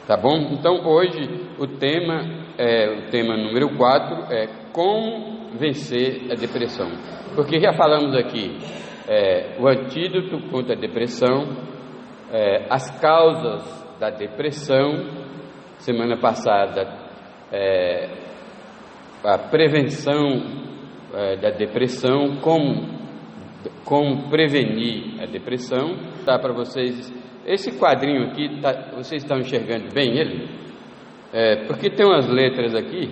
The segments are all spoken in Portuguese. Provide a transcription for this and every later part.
Tá bom? Então hoje o tema número 4 é como vencer a depressão. Porque já falamos aqui o antídoto contra a depressão, as causas da depressão, semana passada a prevenção da depressão, como prevenir a depressão. Tá para vocês esse quadrinho aqui, vocês estão enxergando bem ele? Porque tem umas letras aqui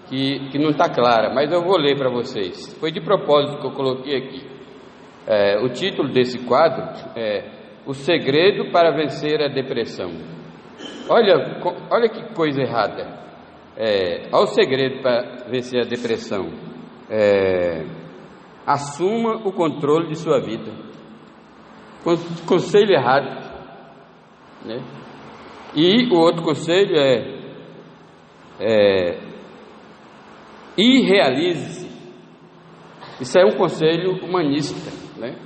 que não está clara, mas eu vou ler para vocês. Foi de propósito que eu coloquei aqui. O título desse quadro é O Segredo para Vencer a Depressão. Olha que coisa errada. Olha o segredo para vencer a depressão. Assuma o controle de sua vida. Conselho errado, né? E o outro conselho irrealize-se. Isso é um conselho humanista, né?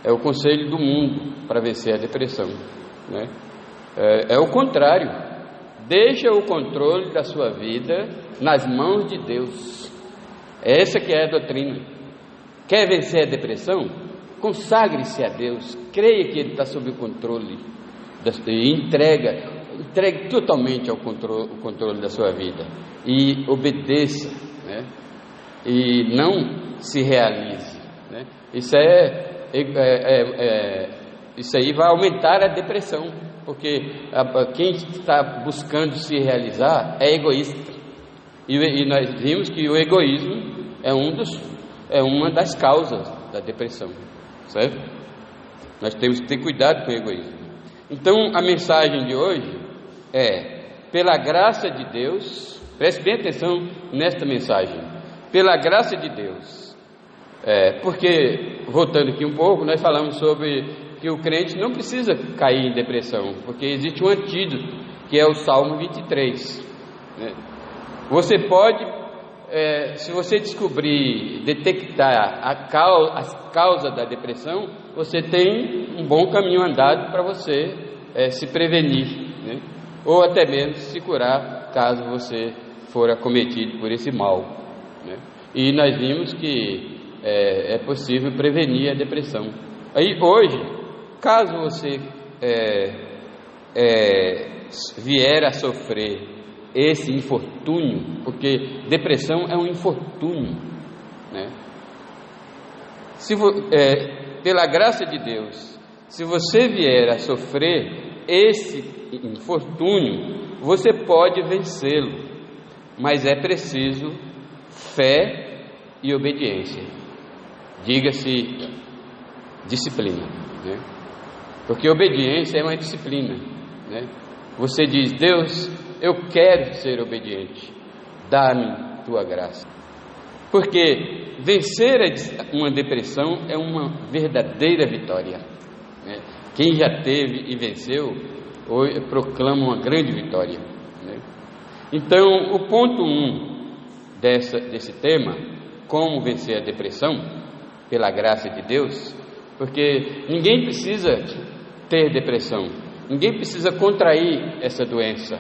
É o conselho do mundo para vencer a depressão, né? É o contrário. Deixa o controle da sua vida nas mãos de Deus. Essa que é a doutrina. Quer vencer a depressão? Consagre-se a Deus, creia que Ele está sob o controle, e entregue totalmente o controle da sua vida, e obedeça, né? E não se realize, né? Isso aí vai aumentar a depressão, porque quem está buscando se realizar é egoísta, e nós vimos que o egoísmo é uma das causas da depressão. Certo? Nós temos que ter cuidado com o egoísmo. Então, a mensagem de hoje é: pela graça de Deus, preste bem atenção nesta mensagem, pela graça de Deus, porque, voltando aqui um pouco, nós falamos sobre que o crente não precisa cair em depressão, porque existe um antídoto, que é o Salmo 23, né? Você pode, se você detectar a causa da depressão, você tem um bom caminho andado para você se prevenir, né? Ou até mesmo se curar, caso você for acometido por esse mal, né? E nós vimos que é possível prevenir a depressão. Aí hoje, caso você vier a sofrer esse infortúnio, porque depressão é um infortúnio, né? Pela graça de Deus, se você vier a sofrer esse infortúnio, você pode vencê-lo, mas é preciso fé e obediência, diga-se disciplina, né? Porque obediência é uma disciplina, né? Você diz: Deus, eu quero ser obediente, dá-me tua graça. Porque vencer uma depressão é uma verdadeira vitória, né? Quem já teve e venceu, hoje proclama uma grande vitória, né? Então, o ponto 1 desse tema, como vencer a depressão, pela graça de Deus, porque ninguém precisa ter depressão, ninguém precisa contrair essa doença,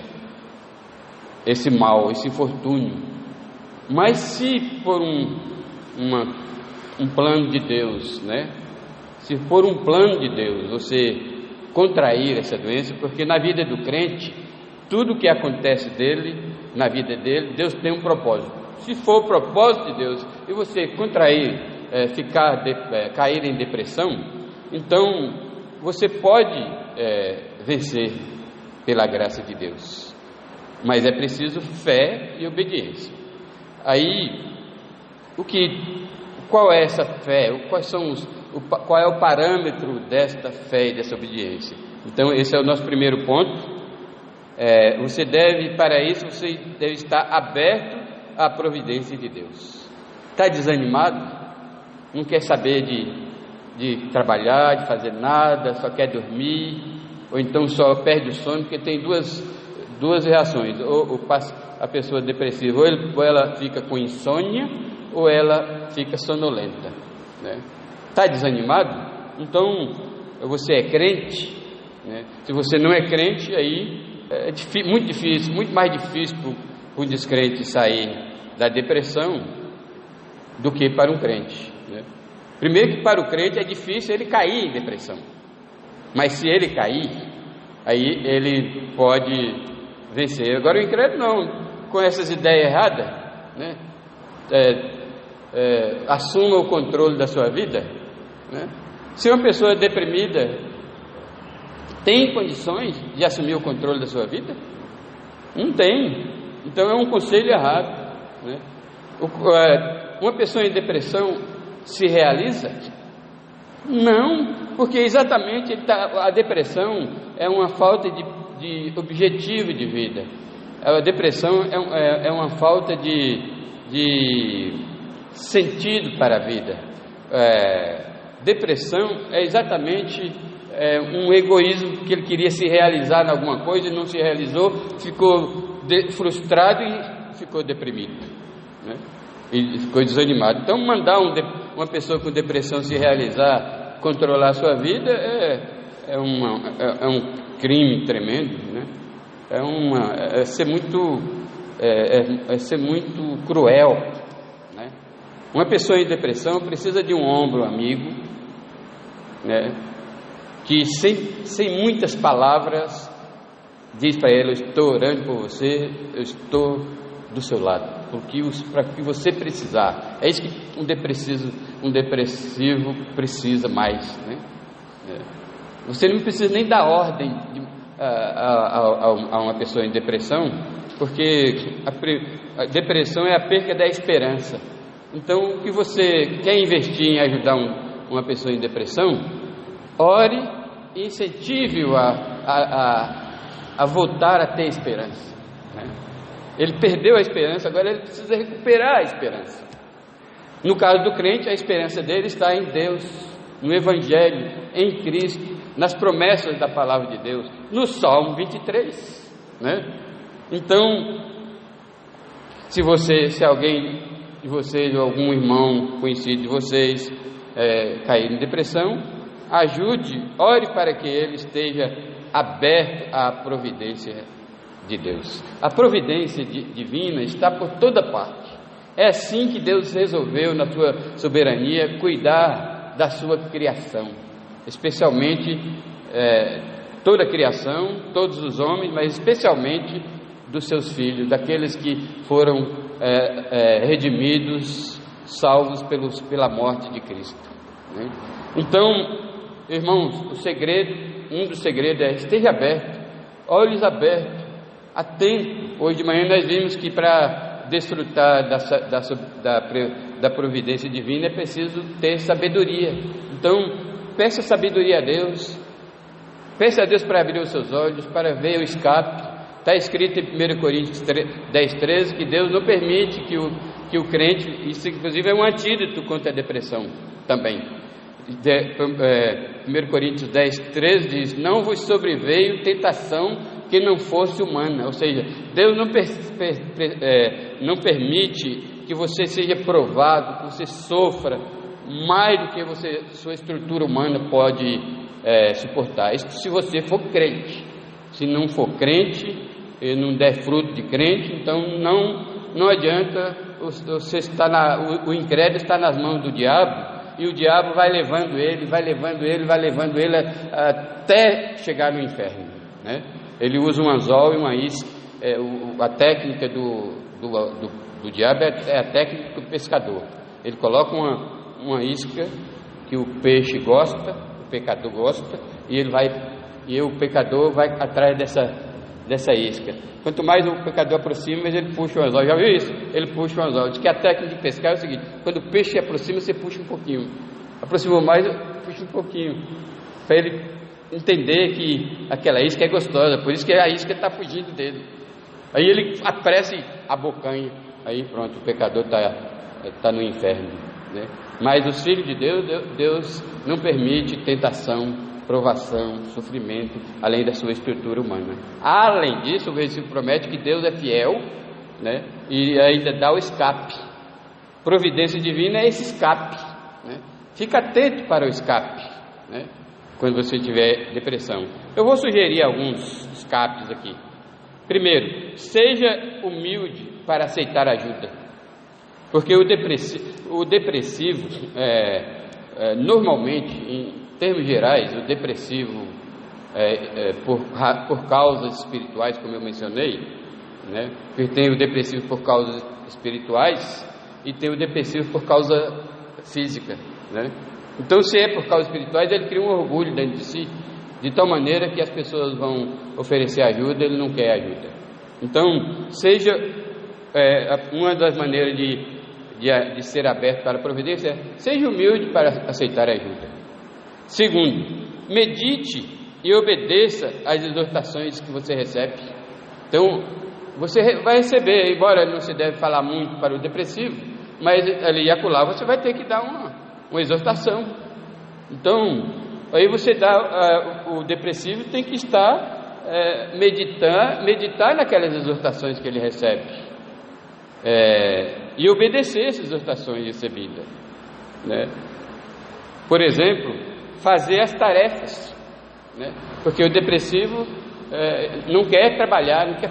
esse mal, esse infortúnio. Mas se por um plano de Deus, né? Se por um plano de Deus você contrair essa doença, porque na vida do crente, tudo que acontece na vida dele, Deus tem um propósito. Se for o propósito de Deus e você contrair, cair em depressão, então você pode vencer pela graça de Deus. Mas é preciso fé e obediência. Aí, qual é essa fé? Qual é o parâmetro desta fé e dessa obediência? Então, esse é o nosso primeiro ponto. Para isso, você deve estar aberto à providência de Deus. Está desanimado? Não quer saber de trabalhar, de fazer nada, só quer dormir, ou então só perde o sono, porque tem duas reações: ou a pessoa depressiva, ou ela fica com insônia, ou ela fica sonolenta, né? Está desanimado? Então você é crente, né? Se você não é crente, aí é muito difícil, muito mais difícil para o descrente sair da depressão do que para um crente, né? Primeiro que para o crente é difícil ele cair em depressão, mas se ele cair, aí ele pode vencer. Agora o incrédulo não, com essas ideias erradas, né? Assuma o controle da sua vida, né? Se uma pessoa deprimida tem condições de assumir o controle da sua vida? Não tem. Então é um conselho errado, né? Uma pessoa em depressão se realiza? Não, porque exatamente a depressão é uma falta de objetivo de vida. A depressão é uma falta de sentido para a vida. Depressão é exatamente um egoísmo, que ele queria se realizar em alguma coisa e não se realizou, ficou frustrado e ficou deprimido, né? E ficou desanimado. Então mandar uma pessoa com depressão se realizar, controlar a sua vida é um crime tremendo, né? É ser muito cruel, né? Uma pessoa em depressão precisa de um ombro amigo, né? Que sem muitas palavras diz para ele: eu estou orando por você, eu estou do seu lado, para que você precisar. É isso que um depressivo precisa mais, né? Você não precisa nem dar ordem a uma pessoa em depressão, porque a depressão é a perca da esperança. Então, o que você quer investir em ajudar uma pessoa em depressão, ore e incentive-o a voltar a ter esperança, né? Ele perdeu a esperança, agora ele precisa recuperar a esperança. No caso do crente, a esperança dele está em Deus, no Evangelho, em Cristo, nas promessas da palavra de Deus, no Salmo 23, né? Então, se alguém de vocês, ou algum irmão conhecido de vocês cair em depressão, ajude, ore para que ele esteja aberto à providência de Deus. A providência divina está por toda parte. É assim que Deus resolveu, na sua soberania, cuidar da sua criação, especialmente toda a criação, todos os homens, mas especialmente dos seus filhos, daqueles que foram redimidos, salvos pela morte de Cristo, né? Então, irmãos, um dos segredos é: esteja aberto, olhos abertos, atento. Hoje de manhã nós vimos que para desfrutar da providência divina é preciso ter sabedoria. Então, peça sabedoria a Deus, peça a Deus para abrir os seus olhos, para ver o escape. Está escrito em 1 Coríntios 10:13 que Deus não permite que o crente, isso inclusive é um antídoto contra a depressão também. 1 Coríntios 10:13 diz: não vos sobreveio tentação que não fosse humana. Ou seja, Deus não permite que você seja provado, que você sofra mais do que sua estrutura humana pode suportar. Isso se você for crente. Se não for crente e não der fruto de crente, então não adianta. O incrédulo está nas mãos do diabo, e o diabo vai levando ele até chegar no inferno, né? Ele usa um anzol e uma isca. A técnica do diabo é a técnica do pescador. Ele coloca uma isca que o peixe gosta, o pecador gosta, e o pecador vai atrás dessa isca. Quanto mais o pecador aproxima, mais ele puxa o anzol. Já viu isso? Ele puxa o anzol. Diz que a técnica de pescar é o seguinte: quando o peixe se aproxima, você puxa um pouquinho. Aproximou mais, puxa um pouquinho, para ele entender que aquela isca é gostosa, por isso que a isca está fugindo dele. Aí ele apressa e abocanha. Aí pronto, o pecador está no inferno, né? Mas os filhos de Deus não permite tentação, provação, sofrimento, além da sua estrutura humana. Além disso, o versículo promete que Deus é fiel, né? E ainda dá o escape. Providência divina é esse escape, né? Fica atento para o escape, né? quando você tiver depressão. Eu vou sugerir alguns escapes aqui. Primeiro, seja humilde para aceitar ajuda, porque o depressivo normalmente, em termos gerais, o depressivo por causas espirituais, como eu mencionei, né? Porque tem o depressivo por causas espirituais e tem o depressivo por causa física, né? Então, se é por causas espirituais, ele cria um orgulho dentro de si, de tal maneira que as pessoas vão oferecer ajuda, ele não quer ajuda. Então, seja uma das maneiras de ser aberto para a providência, seja humilde para aceitar ajuda. Segundo, medite e obedeça às exortações que você recebe. Então, você vai receber, embora não se deve falar muito para o depressivo, mas ali e acolá você vai ter que dar uma exortação. Então, aí você dá, o depressivo tem que estar meditar naquelas exortações que ele recebe, e obedecer essas exortações recebidas, né? Por exemplo, fazer as tarefas, né? Porque o depressivo não quer trabalhar, não quer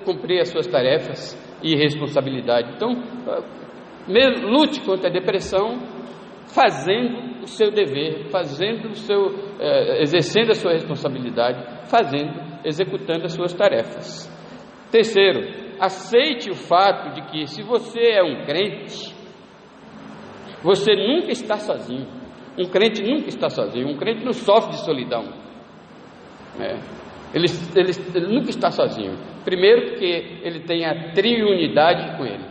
cumprir as suas tarefas e responsabilidade. Então, lute contra a depressão fazendo o seu dever, exercendo a sua responsabilidade, executando as suas tarefas. Terceiro, aceite o fato de que, se você é um crente, você nunca está sozinho. Um crente nunca está sozinho. Um crente não sofre de solidão, ele nunca está sozinho. Primeiro, porque ele tem a triunidade com ele,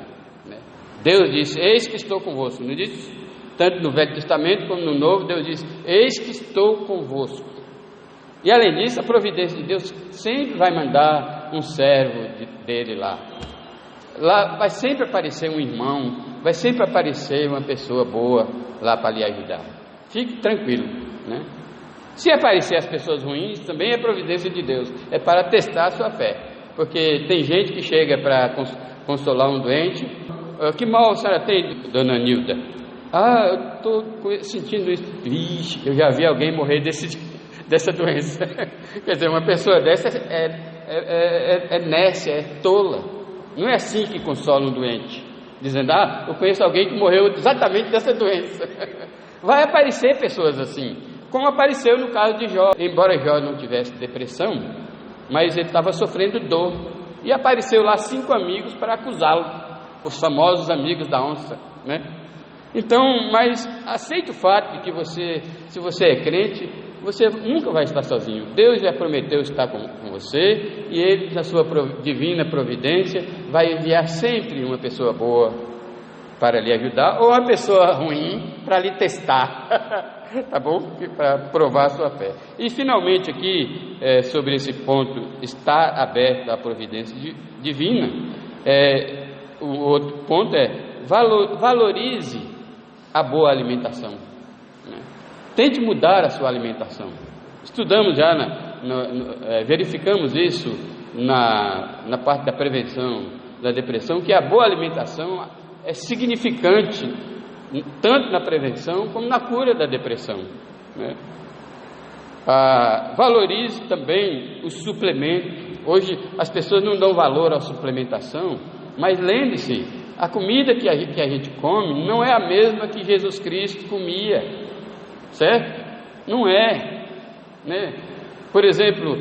né? Deus disse: eis que estou convosco. Não disse? Tanto no Velho Testamento como no Novo, Deus diz: eis que estou convosco. E além disso, a providência de Deus sempre vai mandar um servo dele lá. Lá vai sempre aparecer um irmão, vai sempre aparecer uma pessoa boa lá para lhe ajudar. Fique tranquilo, né? Se aparecer as pessoas ruins, também é providência de Deus, é para testar a sua fé, porque tem gente que chega para consolar um doente. Que mal a senhora tem, dona Nilda? Eu estou sentindo isso. Vixe, eu já vi alguém morrer dessa doença. Quer dizer, uma pessoa dessa é nécia, é tola. Não é assim que consola um doente, dizendo: eu conheço alguém que morreu exatamente dessa doença. Vai aparecer pessoas assim, como apareceu no caso de Jó. Embora Jó não tivesse depressão, mas ele estava sofrendo dor, e apareceu lá 5 amigos para acusá-lo, os famosos amigos da onça, né? Então, mas aceite o fato de que se você é crente, você nunca vai estar sozinho. Deus já prometeu estar com você, e Ele, na sua divina providência, vai enviar sempre uma pessoa boa para lhe ajudar, ou uma pessoa ruim para lhe testar, tá bom? Para provar a sua fé. E finalmente aqui, sobre esse ponto, estar aberto à providência divina, o outro ponto valorize a boa alimentação, né? Tente mudar a sua alimentação. Estudamos já, verificamos isso na parte da prevenção da depressão, que a boa alimentação é significante tanto na prevenção como na cura da depressão, né? Valorize também os suplementos. Hoje as pessoas não dão valor à suplementação, mas lembre-se, a comida que a gente come não é a mesma que Jesus Cristo comia, certo? Não é, né? Por exemplo,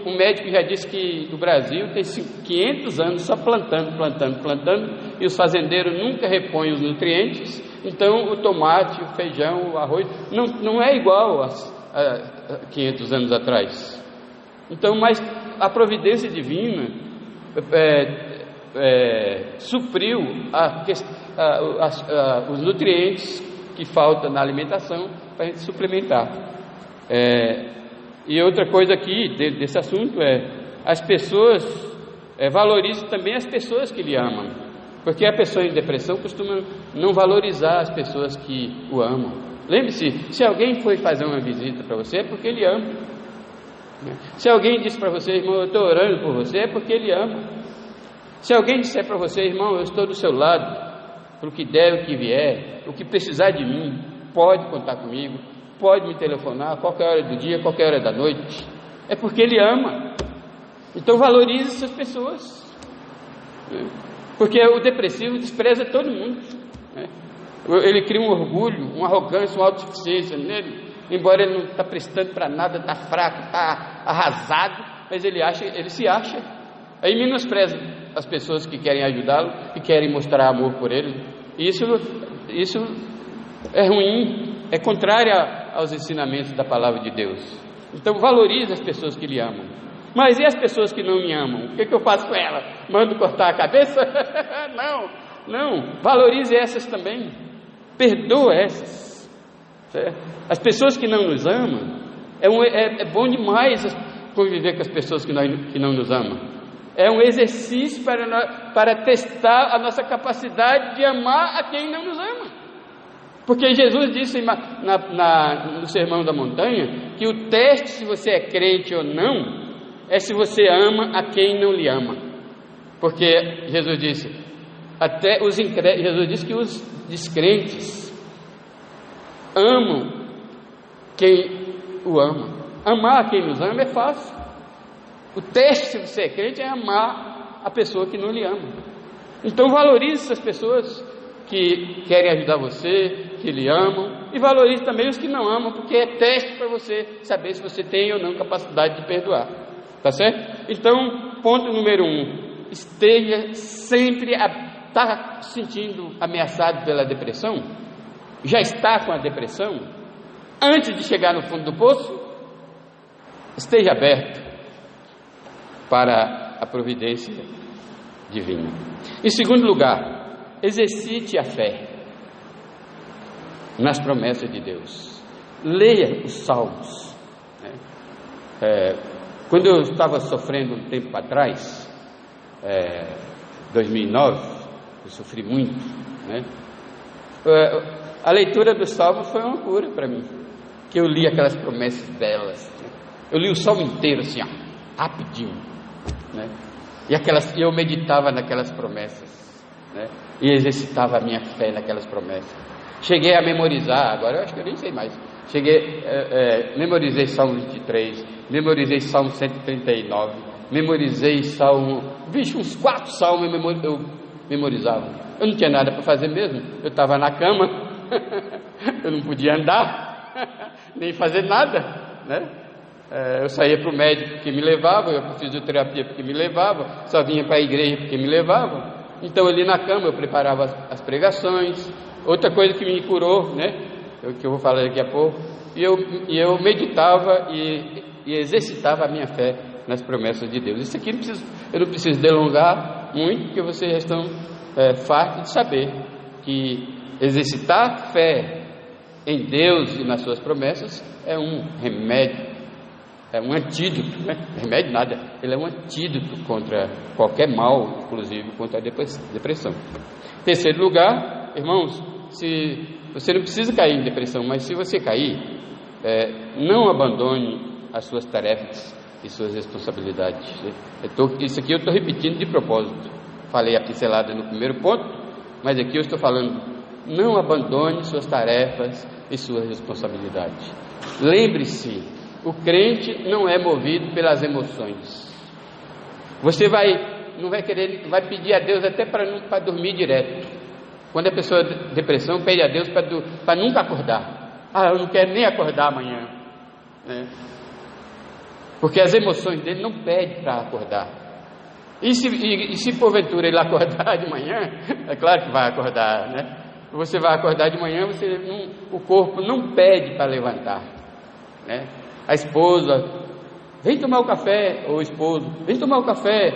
um médico já disse que o Brasil tem 500 anos só plantando, e os fazendeiros nunca repõem os nutrientes. Então o tomate, o feijão, o arroz não é igual a 500 anos atrás. Então, mas a providência divina supriu os nutrientes que faltam na alimentação para a gente suplementar. E outra coisa aqui desse assunto as pessoas, valorize também as pessoas que lhe amam, porque a pessoa em depressão costuma não valorizar as pessoas que o amam. Lembre-se, se alguém foi fazer uma visita para você, é porque ele ama. Se alguém disse para você: irmão, eu estou orando por você, é porque ele ama. Se alguém disser para você: irmão, eu estou do seu lado, para o que der, o que vier, o que precisar de mim, pode contar comigo, pode me telefonar a qualquer hora do dia, a qualquer hora da noite. É porque Ele ama. Então valorize essas pessoas, porque o depressivo despreza todo mundo, ele cria um orgulho, uma arrogância, uma autossuficiência nele, embora ele não está prestando para nada, está fraco, está arrasado, mas ele se acha, aí menospreza as pessoas que querem ajudá-lo, que querem mostrar amor por ele. Isso é ruim, é contrário aos ensinamentos da palavra de Deus. Então valorize as pessoas que lhe amam. Mas e as pessoas que não me amam? O que eu faço com elas? Mando cortar a cabeça? Não, valorize essas também, perdoa essas, certo? As pessoas que não nos amam, é bom demais conviver com as pessoas que não nos amam. É um exercício para testar a nossa capacidade de amar a quem não nos ama. Porque Jesus disse no Sermão da Montanha que o teste se você é crente ou não é se você ama a quem não lhe ama. Porque Jesus disse que os descrentes amam quem o ama. Amar a quem nos ama é fácil. O teste, se você é crente, é amar a pessoa que não lhe ama. Então valorize essas pessoas que querem ajudar você, que lhe amam, e valorize também os que não amam, porque é teste para você saber se você tem ou não capacidade de perdoar. Tá certo? Então, ponto número 1, esteja sempre está se sentindo ameaçado pela depressão? Já está com a depressão? Antes de chegar no fundo do poço, esteja aberto para a providência divina. Em segundo lugar, exercite a fé nas promessas de Deus. Leia os Salmos. Quando eu estava sofrendo um tempo atrás, 2009, eu sofri muito, a leitura dos Salmos foi uma cura para mim, que eu li aquelas promessas belas, eu li o Salmo inteiro assim, rapidinho, e eu meditava naquelas promessas, e exercitava a minha fé naquelas promessas. Cheguei a memorizar, agora eu acho que eu nem sei mais. Memorizei Salmo 23, memorizei Salmo 139, memorizei Salmo, uns 4 salmos eu memorizava. Eu não tinha nada para fazer mesmo, eu estava na cama, eu não podia andar, nem fazer nada, eu saía para o médico porque me levava, eu para fisioterapia porque me levava, só vinha para a igreja porque me levava. Então ali na cama eu preparava as pregações. Outra coisa que me curou, que eu vou falar daqui a pouco, e eu meditava e exercitava a minha fé nas promessas de Deus. Isso aqui eu não preciso delongar muito, porque vocês já estão fartos de saber que exercitar fé em Deus e nas suas promessas é um remédio, é um antídoto, remédio nada, ele é um antídoto contra qualquer mal, inclusive contra a depressão. Em terceiro lugar, irmãos, você não precisa cair em depressão, mas se você cair, não abandone as suas tarefas e suas responsabilidades. Isso aqui eu estou repetindo de propósito. Falei a pincelada no primeiro ponto, mas aqui eu estou falando, não abandone suas tarefas e suas responsabilidades. Lembre-se, o crente não é movido pelas emoções. Você não vai pedir a Deus até para dormir direto. Quando a pessoa tem depressão, pede a Deus para nunca acordar. Eu não quero nem acordar amanhã, porque as emoções dele não pedem para acordar. E se porventura ele acordar de manhã, é claro que vai acordar, Você vai acordar de manhã, o corpo não pede para levantar, A esposa, vem tomar o café, ou o esposo, vem tomar o café,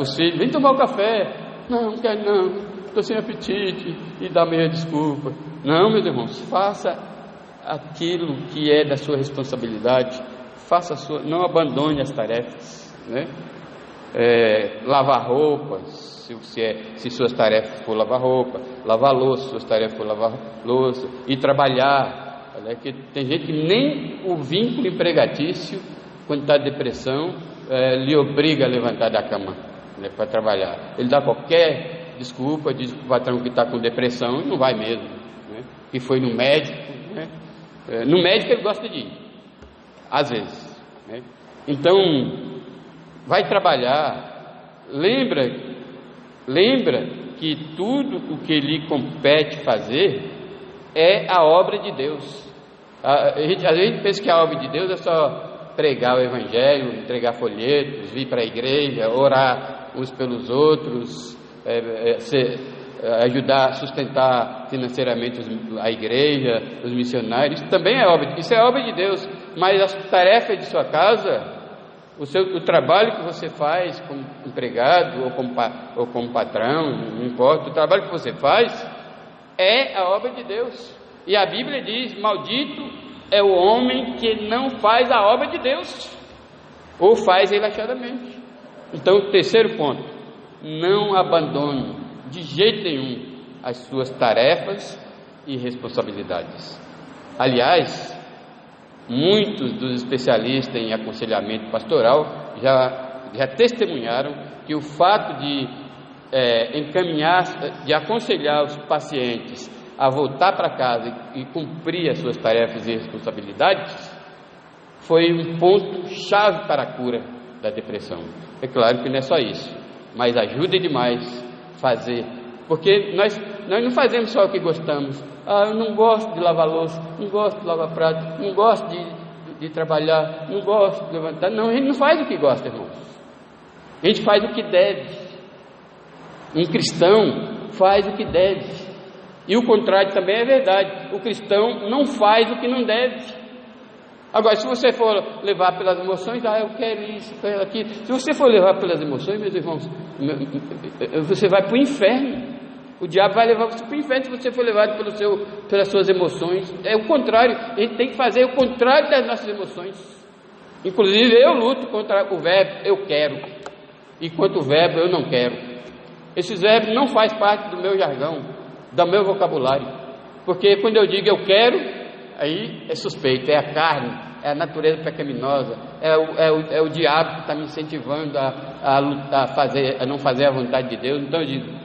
os filhos, vem tomar o café. Não quero não, estou sem apetite, e dá meia desculpa. Não, meus irmãos, faça aquilo que é da sua responsabilidade, não abandone as tarefas, lavar roupas, se suas tarefas for lavar roupa, lavar louça, suas tarefas for lavar louça, e trabalhar. Que tem gente que nem o vínculo empregatício, quando está em depressão, lhe obriga a levantar da cama para trabalhar. Ele dá qualquer desculpa, diz para o patrão que está com depressão e não vai mesmo, que foi no médico, No médico ele gosta de ir, às vezes, né? Então, vai trabalhar, lembra que tudo o que lhe compete fazer é a obra de Deus. Às vezes a gente pensa que a obra de Deus é só pregar o Evangelho, entregar folhetos, vir para a igreja, orar uns pelos outros, ajudar a sustentar financeiramente a igreja, os missionários. Também é obra, isso é obra de Deus. Mas as tarefas de sua casa, o trabalho que você faz como empregado ou como patrão, não importa, o trabalho que você faz é a obra de Deus. E a Bíblia diz: maldito é o homem que não faz a obra de Deus, ou faz relaxadamente. Então, o terceiro ponto: não abandone de jeito nenhum as suas tarefas e responsabilidades. Aliás, muitos dos especialistas em aconselhamento pastoral já testemunharam que o fato de aconselhar os pacientes a voltar para casa e cumprir as suas tarefas e responsabilidades foi um ponto chave para a cura da depressão. É claro que não é só isso, mas ajuda demais fazer, porque nós não fazemos só o que gostamos. Eu não gosto de lavar louça, não gosto de lavar prato, não gosto de trabalhar, não gosto de levantar. Não, a gente não faz o que gosta, irmãos. A gente faz o que deve. Um cristão faz o que deve. E o contrário também é verdade. O cristão não faz o que não deve. Agora, se você for levar pelas emoções, eu quero isso, quero aquilo. Se você for levar pelas emoções, meus irmãos, você vai para o inferno. O diabo vai levar você para o inferno se você for levado pelas suas emoções. É o contrário. A gente tem que fazer o contrário das nossas emoções. Inclusive, eu luto contra o verbo eu quero, e contra o verbo eu não quero. Esses verbos não fazem parte do meu jargão, do meu vocabulário. Porque quando eu digo eu quero, aí é suspeito, é a carne, é a natureza pecaminosa, é o diabo que está me incentivando a não fazer a vontade de Deus. Então eu digo,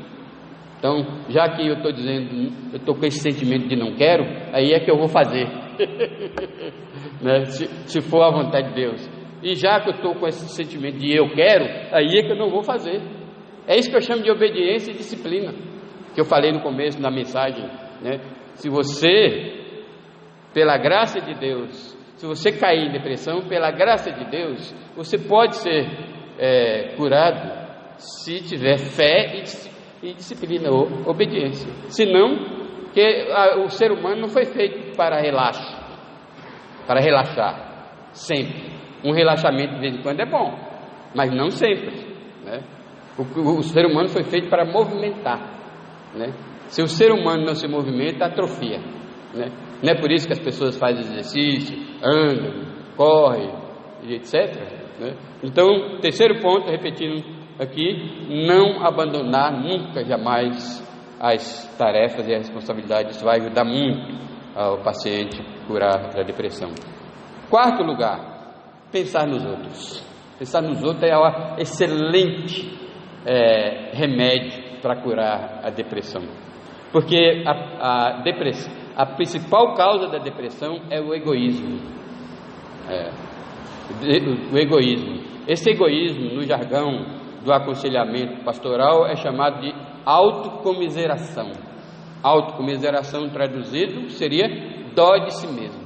já que eu estou dizendo, eu estou com esse sentimento de não quero, aí é que eu vou fazer, né? Se for a vontade de Deus. E já que eu estou com esse sentimento de eu quero, aí é que eu não vou fazer. É isso que eu chamo de obediência e disciplina, que eu falei no começo da mensagem, né? Se você, pela graça de Deus, se você cair em depressão, pela graça de Deus, você pode ser curado se tiver fé e disciplina ou obediência. Senão, que o ser humano não foi feito para relaxar sempre. Um relaxamento de vez em quando é bom, mas não sempre, né? O ser humano foi feito para movimentar, né? Se o ser humano não se movimenta, atrofia, né? Não é por isso que as pessoas fazem exercício, andam, correm, etc., né? Então, terceiro ponto, repetindo aqui: não abandonar nunca, jamais, as tarefas e as responsabilidades. Isso vai ajudar muito ao paciente curar da depressão. Quarto lugar, pensar nos outros. Pensar nos outros é um excelente remédio para curar a depressão, porque a principal causa da depressão é o egoísmo. O egoísmo. Esse egoísmo, no jargão do aconselhamento pastoral, é chamado de autocomiseração. Autocomiseração, traduzido, seria dó de si mesmo,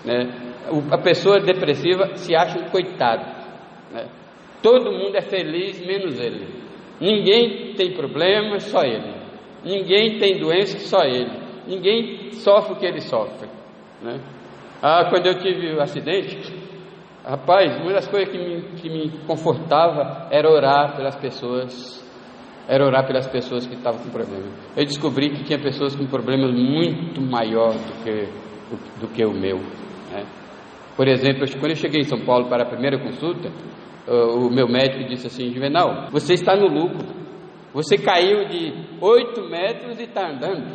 né? A pessoa depressiva se acha um coitado, né? Todo mundo é feliz menos ele. Ninguém tem problema, só ele. Ninguém tem doença, só ele. Ninguém sofre o que ele sofre, né? Quando eu tive o acidente, rapaz, uma das coisas que me confortava era orar pelas pessoas. Que estavam com problema. Eu descobri que tinha pessoas com problemas muito maiores do que o meu, né? Por exemplo, quando eu cheguei em São Paulo para a primeira consulta, o meu médico disse assim: Juvenal, você está no lucro. Você caiu de 8 metros e está andando.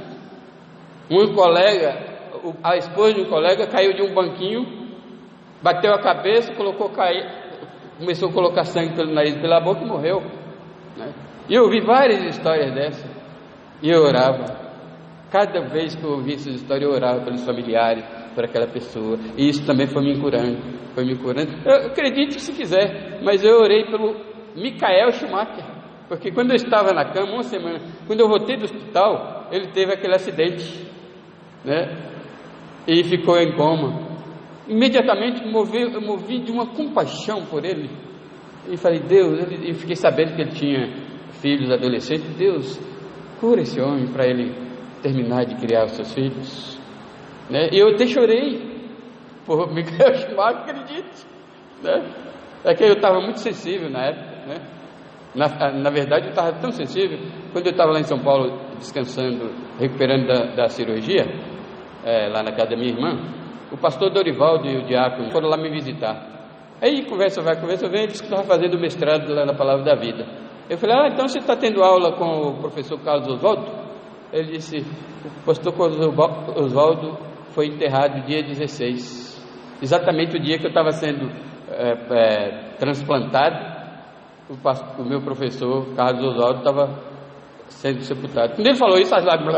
A esposa de um colega caiu de um banquinho, bateu a cabeça, começou a colocar sangue pelo nariz e pela boca e morreu, né? E eu ouvi várias histórias dessas, e eu orava. Cada vez que eu ouvia essas histórias, eu orava pelos familiares, por aquela pessoa, e isso também foi me curando. Eu acredito se quiser, mas eu orei pelo Michael Schumacher, porque quando eu estava na cama, uma semana, quando eu voltei do hospital, ele teve aquele acidente, né? E ficou em coma. Imediatamente eu movi de uma compaixão por ele, e falei, Deus, e fiquei sabendo que ele tinha filhos adolescentes. Deus, cura esse homem para ele terminar de criar os seus filhos, né? E eu até chorei por Michael Schumacher, acredite, né? É que eu estava muito sensível na época, né? Na verdade eu estava tão sensível, quando eu estava lá em São Paulo descansando, recuperando da cirurgia, lá na casa da minha irmã, o pastor Dorivaldo e o diácono foram lá me visitar. Aí conversa vem, ele disse que estava fazendo mestrado lá na Palavra da Vida. Eu falei, então você está tendo aula com o professor Carlos Oswaldo? Ele disse, o pastor Oswaldo foi enterrado dia 16, exatamente o dia que eu estava sendo transplantado. O meu professor Carlos Oswaldo estava sendo sepultado. Quando ele falou isso, as lágrimas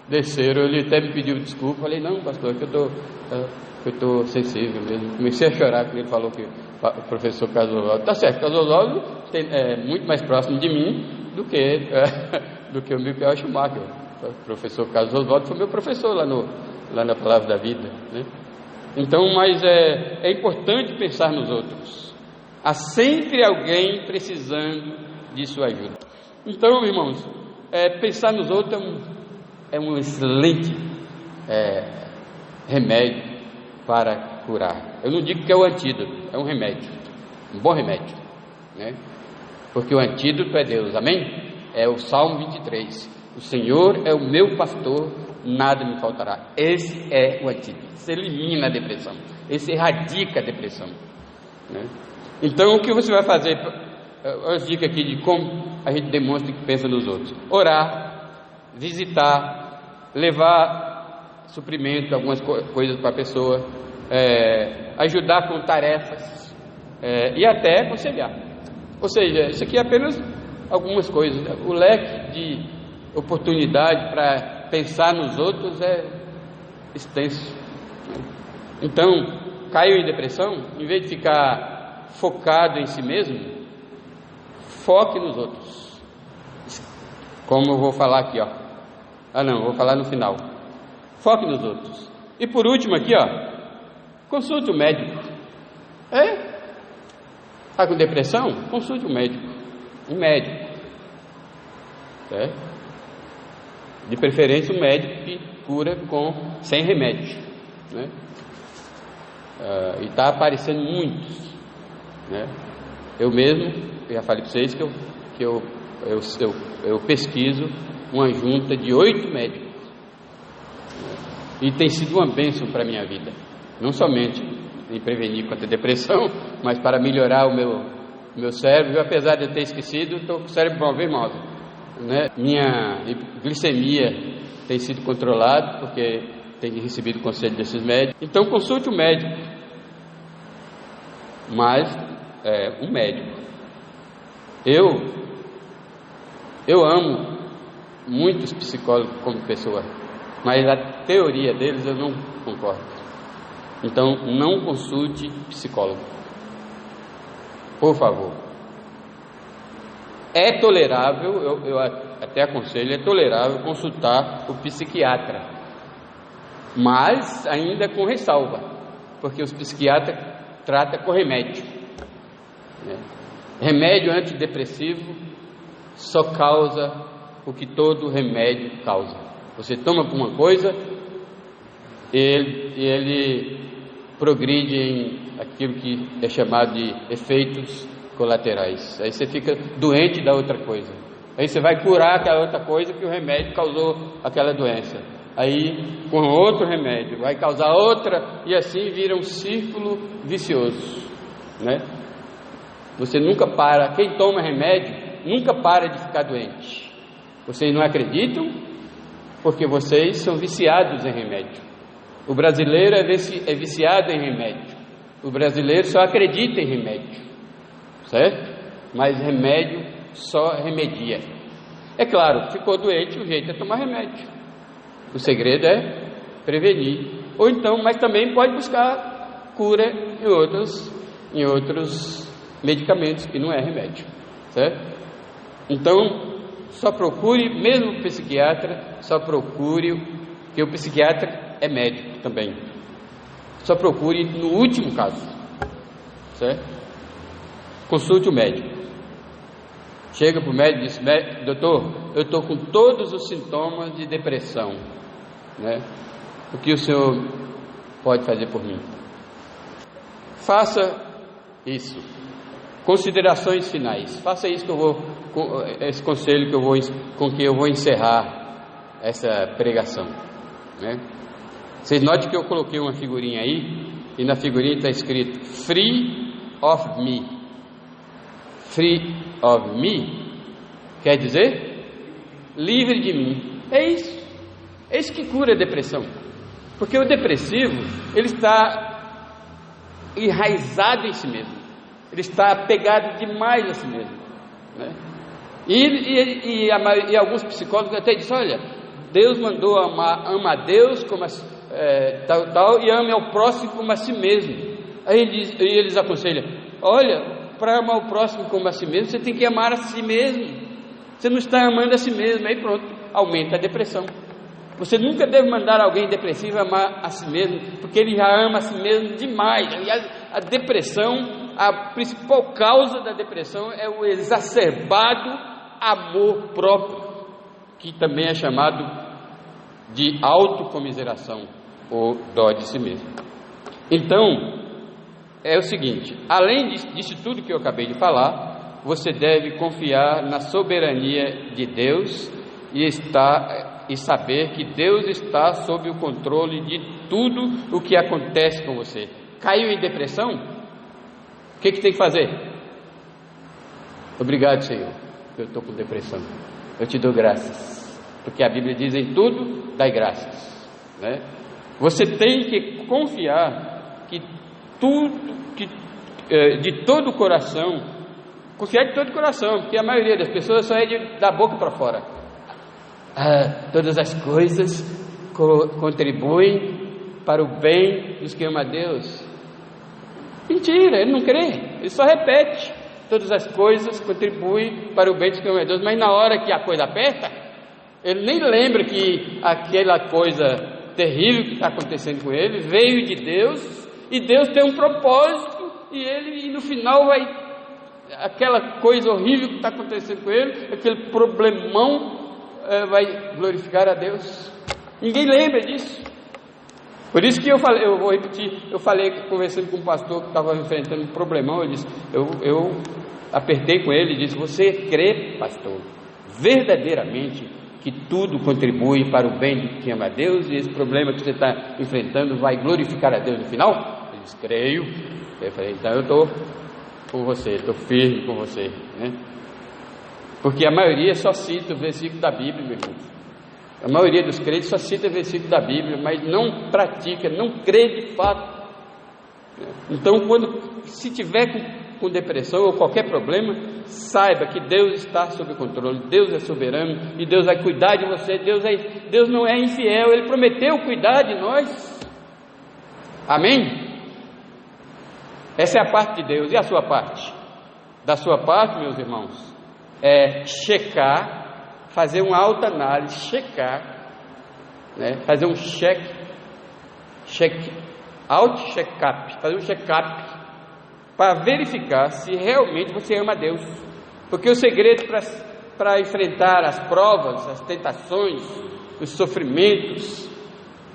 desceram. Ele até me pediu desculpa. Falei, não, pastor, que eu estou sensível mesmo. Comecei a chorar quando ele falou que o professor Carlos Oswaldo, tá certo, Carlos Oswaldo é muito mais próximo de mim do que o Michael Schumacher. O professor Carlos Oswaldo foi meu professor lá na Palavra da Vida, né? Então, mas é importante pensar nos outros. Há sempre alguém precisando de sua ajuda. Então, irmãos, pensar nos outros é um excelente remédio para curar. Eu não digo que é o antídoto, é um remédio, um bom remédio, né? Porque o antídoto é Deus, amém? É o Salmo 23. O Senhor é o meu pastor, nada me faltará. Esse é o antídoto. Esse elimina a depressão, esse erradica a depressão, né? Então, o que você vai fazer? As dicas aqui de como a gente demonstra que pensa nos outros: orar, visitar, levar suprimento, algumas coisas para a pessoa, ajudar com tarefas, e até aconselhar. Ou seja, isso aqui é apenas algumas coisas. O leque de oportunidade para pensar nos outros é extenso. Então, caiu em depressão, em vez de ficar focado em si mesmo, foque nos outros. Como eu vou falar aqui, ó. Vou falar no final. Foque nos outros. E por último aqui, ó, consulte o médico. Está com depressão? Consulte o médico. Um médico. De preferência um médico que cura sem remédio, né? E está aparecendo muitos, né? Eu mesmo, já falei para vocês que eu pesquiso uma junta de 8 médicos, e tem sido uma bênção para a minha vida, não somente em prevenir contra a depressão, mas para melhorar o meu cérebro. Apesar de eu ter esquecido, estou com o cérebro uma vez mal, né? Minha glicemia tem sido controlada, porque tenho recebido o conselho desses médicos. Então consulte o médico, mas um médico. Eu amo muitos psicólogos como pessoa, mas a teoria deles eu não concordo. Então não consulte psicólogo, por favor. É tolerável, eu até aconselho, é tolerável consultar o psiquiatra, mas ainda com ressalva, porque os psiquiatras tratam com remédio, né? Remédio antidepressivo só causa o que todo remédio causa. Você toma por uma coisa, ele progride em aquilo que é chamado de efeitos colaterais. Aí você fica doente da outra coisa. Aí você vai curar aquela outra coisa que o remédio causou aquela doença. Aí com outro remédio vai causar outra, e assim vira um círculo vicioso, né? Você nunca para. Quem toma remédio nunca para de ficar doente. Vocês não acreditam? Porque vocês são viciados em remédio. O brasileiro é viciado em remédio. O brasileiro só acredita em remédio, certo? Mas remédio só remedia. É claro, ficou doente, o jeito é tomar remédio. O segredo é prevenir ou então, mas também pode buscar cura em outros medicamentos, que não é remédio, certo? Então, só procure, mesmo o psiquiatra, só procure, que o psiquiatra é médico também, só procure no último caso, certo? Consulte o médico, chega para o médico e diz: doutor, eu estou com todos os sintomas de depressão, né? O que o senhor pode fazer por mim? Faça isso. Considerações finais. Faça isso esse conselho com que eu vou encerrar essa pregação, né? Vocês notem que eu coloquei uma figurinha aí, e na figurinha está escrito Free of Me. Free of Me quer dizer livre de mim. É isso. É isso que cura a depressão. Porque o depressivo, ele está enraizado em si mesmo. Ele está apegado demais a si mesmo, né? E alguns psicólogos até dizem: olha, Deus mandou ama a Deus como tal, e ame ao próximo como a si mesmo. Aí eles aconselham: olha, para amar o próximo como a si mesmo, você tem que amar a si mesmo. Você não está amando a si mesmo, aí pronto, aumenta a depressão. Você nunca deve mandar alguém depressivo amar a si mesmo, porque ele já ama a si mesmo demais. Aliás, a depressão, a principal causa da depressão é o exacerbado amor próprio, que também é chamado de autocomiseração ou dó de si mesmo. Então, é o seguinte: além disso tudo que eu acabei de falar, você deve confiar na soberania de Deus e saber que Deus está sob o controle de tudo o que acontece com você. Caiu em depressão? O que tem que fazer? Obrigado, Senhor, eu estou com depressão. Eu te dou graças, porque a Bíblia diz: em tudo dai graças, né? Você tem que confiar que de todo o coração, confiar de todo o coração, porque a maioria das pessoas só é da boca para fora. Todas as coisas contribuem para o bem dos que amam a Deus. Mentira, ele não crê, ele só repete: todas as coisas contribuem para o bem dos que amam a Deus. Mas na hora que a coisa aperta, ele nem lembra que aquela coisa terrível que está acontecendo com ele veio de Deus, e Deus tem um propósito, e no final aquela coisa horrível que está acontecendo com ele, aquele problemão, vai glorificar a Deus. Ninguém lembra disso. Por isso que eu vou repetir, conversando com um pastor que estava enfrentando um problemão, eu apertei com ele e disse: você crê, pastor, verdadeiramente que tudo contribui para o bem de quem ama a Deus, e esse problema que você está enfrentando vai glorificar a Deus no final? Ele disse: creio. Eu falei: então eu estou com você, estou firme com você, né? Porque a maioria só cita o versículo da Bíblia, meu irmão. A maioria dos crentes só cita o versículo da Bíblia, mas não pratica, não crê de fato. Então, se tiver com depressão ou qualquer problema, saiba que Deus está sob controle, Deus é soberano e Deus vai cuidar de você. Deus não é infiel, Ele prometeu cuidar de nós. Amém? Essa é a parte de Deus. E a sua parte? Da sua parte, meus irmãos, é checar, fazer uma autoanálise, checar, né? Fazer um auto-check-up, fazer um check-up para verificar se realmente você ama a Deus. Porque o segredo para enfrentar as provas, as tentações, os sofrimentos,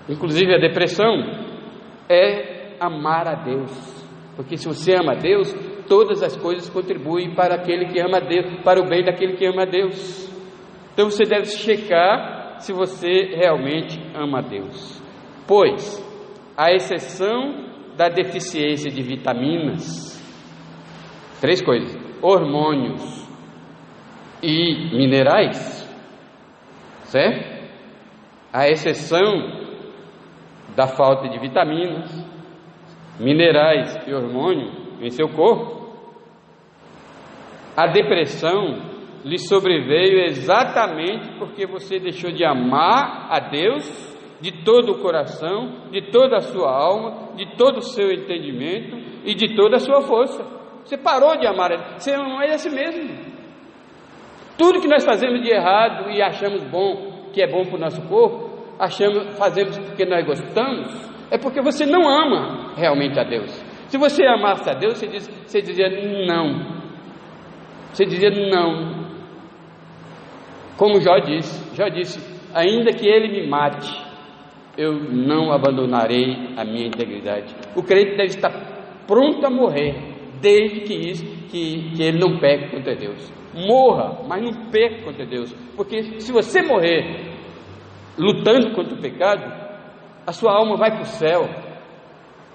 inclusive a depressão, é amar a Deus. Porque se você ama a Deus, todas as coisas contribuem para aquele que ama a Deus, para o bem daquele que ama a Deus. Então você deve checar se você realmente ama a Deus. Pois, à exceção da deficiência de vitaminas, 3 coisas: hormônios e minerais, certo? À exceção da falta de vitaminas, minerais e hormônio em seu corpo, a depressão lhe sobreveio exatamente porque você deixou de amar a Deus de todo o coração, de toda a sua alma, de todo o seu entendimento e de toda a sua força. Você parou de amar a Deus, você ama mais a si mesmo. Tudo que nós fazemos de errado e achamos bom, que é bom para o nosso corpo, fazemos porque nós gostamos, é porque você não ama realmente a Deus. Se você amasse a Deus, você dizia não. Você dizia não. Como Jó disse, ainda que ele me mate, eu não abandonarei a minha integridade. O crente deve estar pronto a morrer, desde que ele não peque contra Deus. Morra, mas não peque contra Deus, porque se você morrer lutando contra o pecado, a sua alma vai para o céu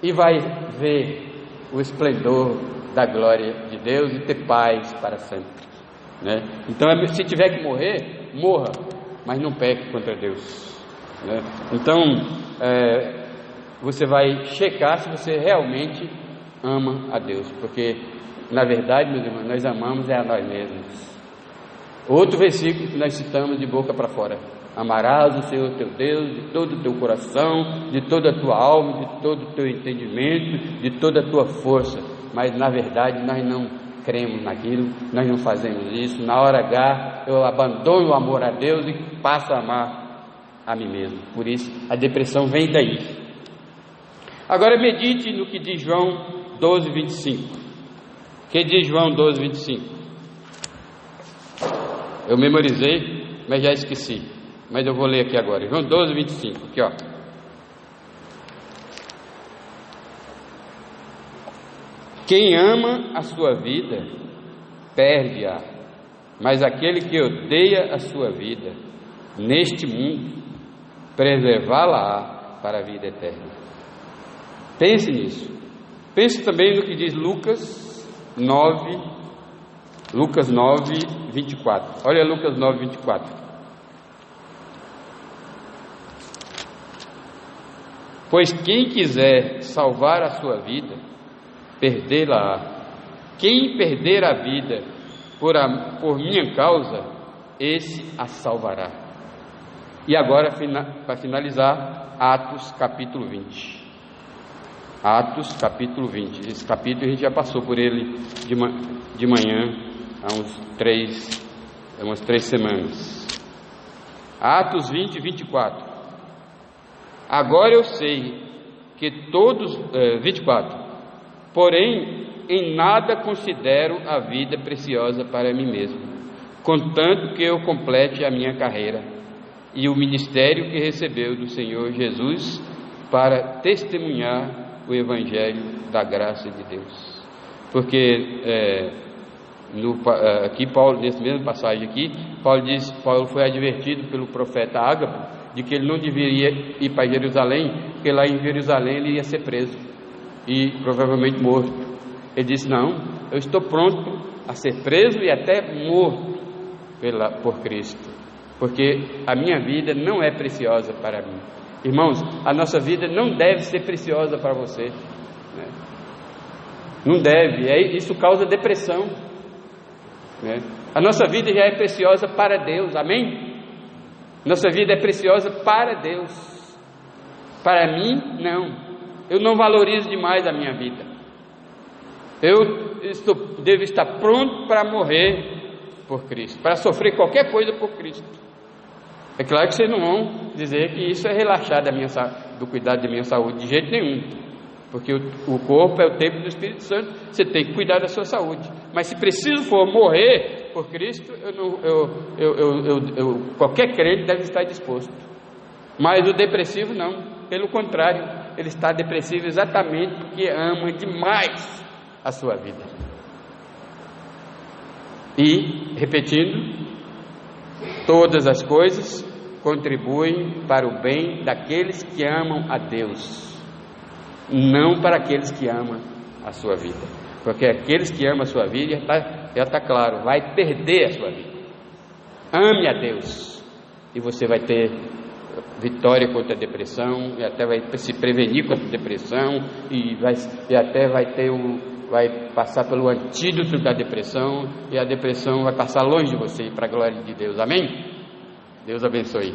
e vai ver o esplendor da glória de Deus e ter paz para sempre, né? Então, se tiver que morrer, morra, mas não peque contra Deus, né? Então, você vai checar se você realmente ama a Deus, porque na verdade, meus irmãos, nós amamos a nós mesmos. Outro versículo que nós citamos de boca para fora: amarás o Senhor teu Deus de todo o teu coração, de toda a tua alma, de todo o teu entendimento, de toda a tua força. Mas na verdade nós não cremos naquilo, nós não fazemos isso. Na hora H eu abandono o amor a Deus e passo a amar a mim mesmo. Por isso a depressão vem daí. Agora medite no que diz João 12:25. O que diz João 12:25? Eu memorizei, mas já esqueci. Mas eu vou ler aqui agora. João 12:25. Aqui, ó. Quem ama a sua vida, perde-a. Mas aquele que odeia a sua vida, neste mundo, preservá-la para a vida eterna. Pense nisso. Pense também no que diz Lucas 9:24. Olha Lucas 9:24. Pois quem quiser salvar a sua vida, perdê-la-á. Quem perder a vida por minha causa, esse a salvará. E agora, para finalizar, Atos capítulo 20. Atos capítulo 20. Esse capítulo a gente já passou por ele de manhã, há umas 3 semanas. Atos 20:24. Agora eu sei que todos, 24, porém em nada considero a vida preciosa para mim mesmo, contanto que eu complete a minha carreira e o ministério que recebeu do Senhor Jesus para testemunhar o Evangelho da graça de Deus. Porque aqui Paulo, nesse mesmo passagem aqui, Paulo foi advertido pelo profeta Ágabo de que ele não deveria ir para Jerusalém, porque lá em Jerusalém ele ia ser preso e provavelmente morto. Ele disse: não, eu estou pronto a ser preso e até morto por Cristo, porque a minha vida não é preciosa para mim. Irmãos, a nossa vida não deve ser preciosa para você, né? Não deve, isso causa depressão, né? A nossa vida já é preciosa para Deus, amém? Nossa vida é preciosa para Deus. Para mim, não. Eu não valorizo demais a minha vida. Eu devo estar pronto para morrer por Cristo, para sofrer qualquer coisa por Cristo. É claro que vocês não vão dizer que isso é relaxar do cuidado da minha saúde, de jeito nenhum, porque o corpo é o templo do Espírito Santo. Você tem que cuidar da sua saúde, mas se preciso for morrer por Cristo, qualquer crente deve estar disposto. Mas o depressivo não, pelo contrário, ele está depressivo exatamente porque ama demais a sua vida. E, repetindo, todas as coisas contribuem para o bem daqueles que amam a Deus, não para aqueles que amam a sua vida. Porque aqueles que amam a sua vida, já está claro, vai perder a sua vida. Ame a Deus e você vai ter vitória contra a depressão, e até vai se prevenir contra a depressão, e até vai passar pelo antídoto da depressão, e a depressão vai passar longe de você, para a glória de Deus, amém? Deus abençoe.